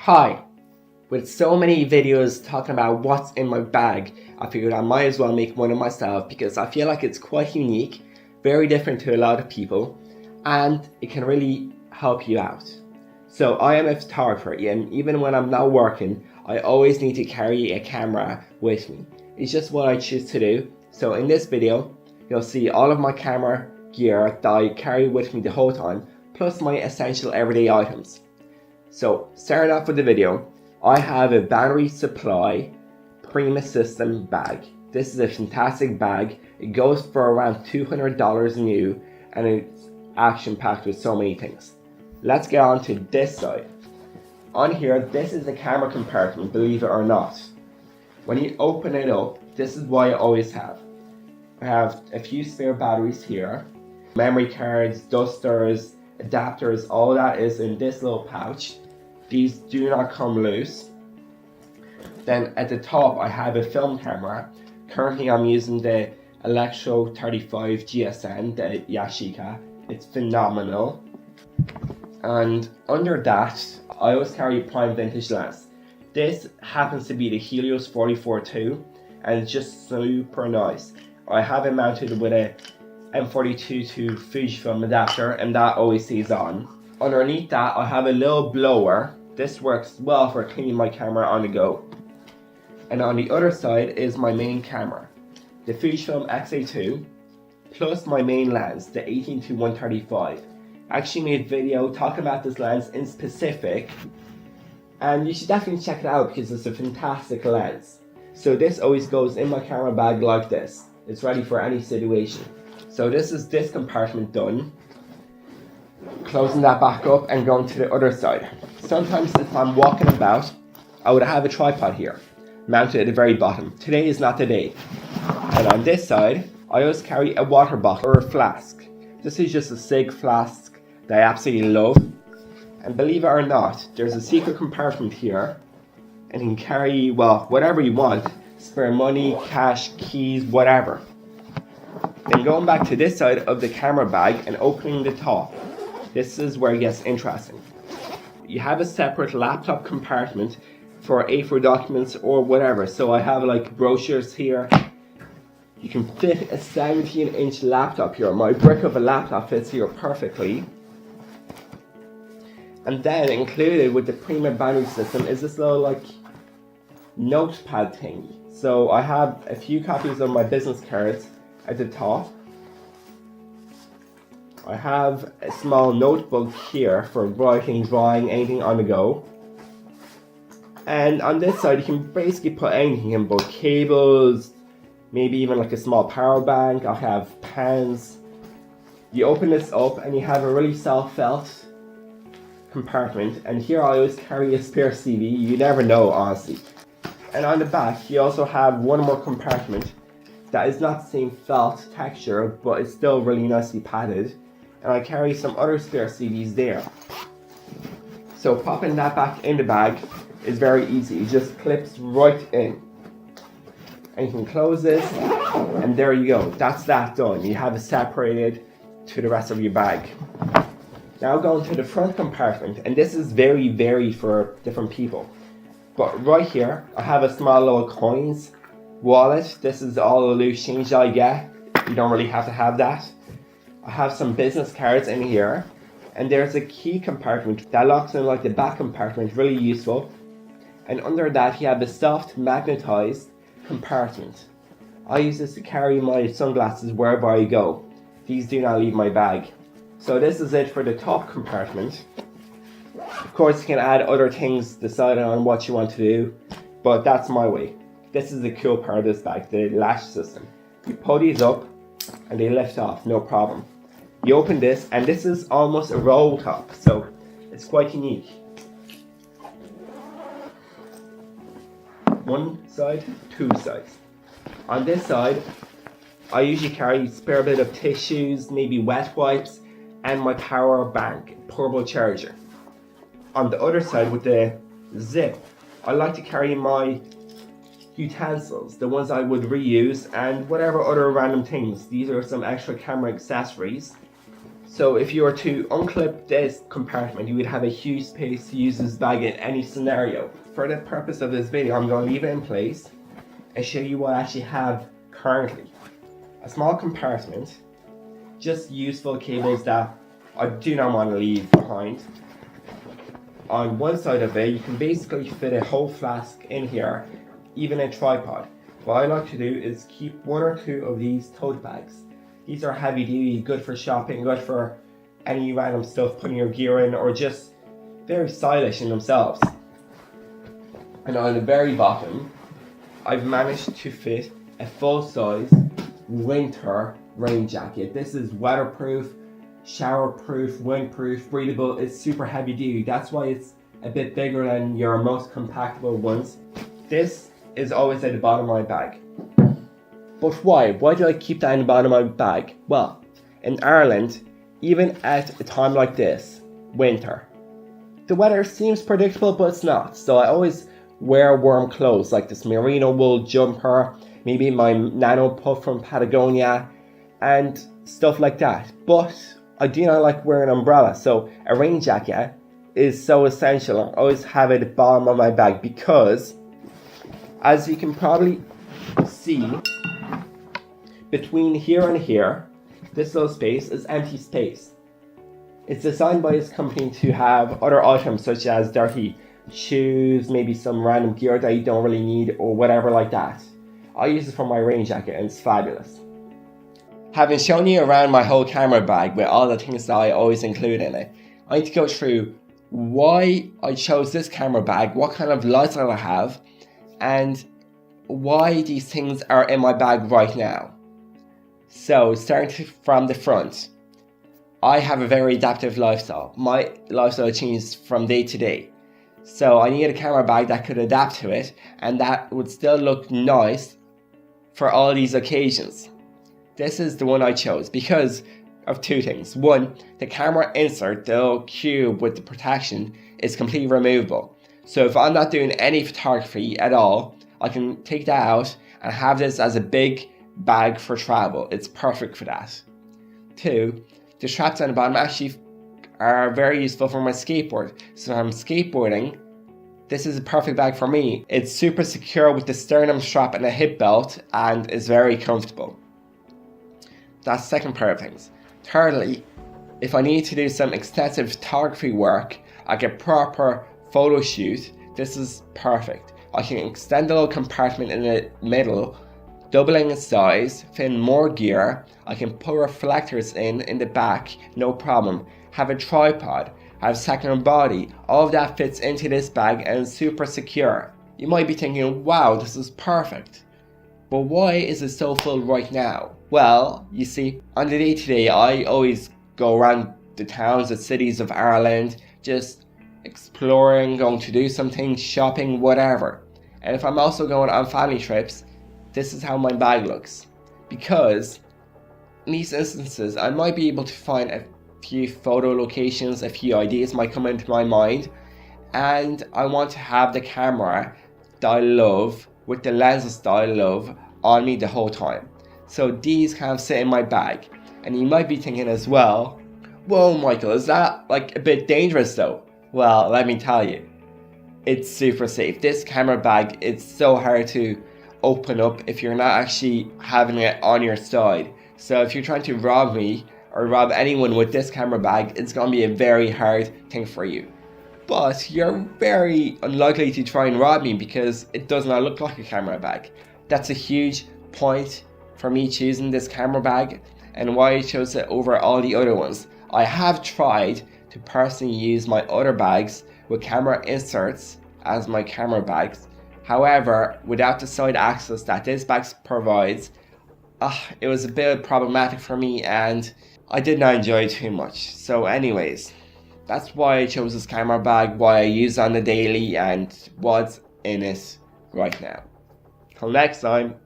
Hi! With so many videos talking about what's in my bag, I figured I might as well make one of myself because I feel like it's quite unique, very different to a lot of people, and it can really help you out. So I am a photographer, and even when I'm not working, I always need to carry a camera with me. It's just what I choose to do. So in this video, you'll see all of my camera gear that I carry with me the whole time, plus my essential everyday items. So starting off with the video, I have a battery supply Prima System bag. This is a fantastic bag. It goes for around $200 new and it's action packed with so many things. Let's get on to this side. On here, this is the camera compartment, believe it or not. When you open it up, this is what I always have. I have a few spare batteries here, memory cards, dusters, adapters, all that is in this little pouch. These do not come loose. Then at the top I have a film camera. Currently I'm using the Electro 35 GSM, the Yashica. It's phenomenal. And under that I always carry a prime vintage lens. This happens to be the Helios 44-2 and it's just super nice. I have it mounted with a M42 to Fujifilm adapter and that always stays on. Underneath that I have a little blower. This works well for cleaning my camera on the go. And on the other side is my main camera, the Fujifilm X-A2, plus my main lens, the 18 to 135. I actually made a video talking about this lens in specific, and you should definitely check it out because it's a fantastic lens. So this always goes in my camera bag like this. It's ready for any situation. So this is this compartment done. Closing that back up and going to the other side. Sometimes if I'm walking about, I would have a tripod here, mounted at the very bottom. Today is not the day. And on this side, I always carry a water bottle or a flask. This is just a Sig flask that I absolutely love. And believe it or not, there's a secret compartment here. And you can carry, well, whatever you want. Spare money, cash, keys, whatever. Then going back to this side of the camera bag and opening the top. This is where it gets interesting. You have a separate laptop compartment for A4 documents or whatever. So I have like brochures here. You can fit a 17-inch laptop here. My brick of a laptop fits here perfectly. And then included with the Prima battery system is this little like notepad thing. So I have a few copies of my business cards at the top. I have a small notebook here for writing, drawing, anything on the go. And on this side you can basically put anything in, both cables, maybe even like a small power bank. I have pens. You open this up and you have a really soft felt compartment, and here I always carry a spare CD. You never know, honestly. And on the back you also have one more compartment that is not the same felt texture, but it's still really nicely padded. And I carry some other spare CDs there. So popping that back in the bag is very easy. It just clips right in. And you can close this, and there you go. That's that done. You have it separated to the rest of your bag. Now going to the front compartment, and this is very varied for different people. But right here, I have a small little coins wallet. This is all the loose change I get. You don't really have to have that. I have some business cards in here, and there's a key compartment that locks in like the back compartment, really useful. And under that you have a soft magnetized compartment. I use this to carry my sunglasses wherever I go. These do not leave my bag. So this is it for the top compartment. Of course you can add other things deciding on what you want to do, but that's my way. This is the cool part of this bag, the latch system. You pull these up and they lift off, no problem. You open this and this is almost a roll top, so it's quite unique. One side, two sides. On this side, I usually carry a spare bit of tissues, maybe wet wipes, and my power bank, portable charger. On the other side with the zip, I like to carry my utensils, the ones I would reuse, and whatever other random things. These are some extra camera accessories. So if you were to unclip this compartment, you would have a huge space to use this bag in any scenario. For the purpose of this video, I'm going to leave it in place and show you what I actually have currently. A small compartment, just useful cables that I do not want to leave behind. On one side of it, you can basically fit a whole flask in here, even a tripod. What I like to do is keep one or two of these tote bags. These are heavy duty, good for shopping, good for any random stuff, putting your gear in, or just very stylish in themselves. And on the very bottom, I've managed to fit a full-size winter rain jacket. This is weatherproof, showerproof, windproof, breathable. It's super heavy duty. That's why it's a bit bigger than your most compactable ones. This is always at the bottom of my bag. But why? Why do I keep that in the bottom of my bag? Well, in Ireland, even at a time like this, winter, the weather seems predictable, but it's not. So I always wear warm clothes like this merino wool jumper, maybe my nano puff from Patagonia, and stuff like that. But I do not like wearing an umbrella, so a rain jacket is so essential. I always have it at the bottom of my bag because, as you can probably see, between here and here, this little space is empty space. It's designed by this company to have other items such as dirty shoes, maybe some random gear that you don't really need or whatever like that. I use it for my rain jacket and it's fabulous. Having shown you around my whole camera bag with all the things that I always include in it, I need to go through why I chose this camera bag, what kind of lifestyle I have, and why these things are in my bag right now. So, starting from the front, I have a very adaptive lifestyle. My lifestyle changes from day to day. So I needed a camera bag that could adapt to it and that would still look nice for all these occasions. This is the one I chose because of two things. One, the camera insert, the little cube with the protection, is completely removable. So if I'm not doing any photography at all, I can take that out and have this as a big bag for travel. It's perfect for that. Two, the straps on the bottom actually are very useful for my skateboard. So if I'm skateboarding, this is a perfect bag for me. It's super secure with the sternum strap and a hip belt and is very comfortable. That's the second pair of things. Thirdly, if I need to do some extensive photography work, like a proper photo shoot, this is perfect. I can extend the little compartment in the middle, doubling its size, fit in more gear. I can put reflectors in the back, no problem. Have a tripod, have second body, all of that fits into this bag and is super secure. You might be thinking, wow, this is perfect. But why is it so full right now? Well, you see, on the day-to-day, I always go around the towns and cities of Ireland, just exploring, going to do something, shopping, whatever. And if I'm also going on family trips, this is how my bag looks. Because in these instances, I might be able to find a few photo locations, a few ideas might come into my mind, and I want to have the camera that I love with the lenses that I love on me the whole time. So these kind of sit in my bag. And you might be thinking as well, whoa Michael, is that like a bit dangerous though? Well, let me tell you, it's super safe. This camera bag, it's so hard to open up if you're not actually having it on your side. So if you're trying to rob me or rob anyone with this camera bag, it's going to be a very hard thing for you. But you're very unlikely to try and rob me because it does not look like a camera bag. That's a huge point for me choosing this camera bag and why I chose it over all the other ones. I have tried to personally use my other bags with camera inserts as my camera bags. However, without the side access that this bag provides, it was a bit problematic for me and I did not enjoy it too much. So anyways, that's why I chose this camera bag, why I use it on the daily and what's in it right now. Till next time.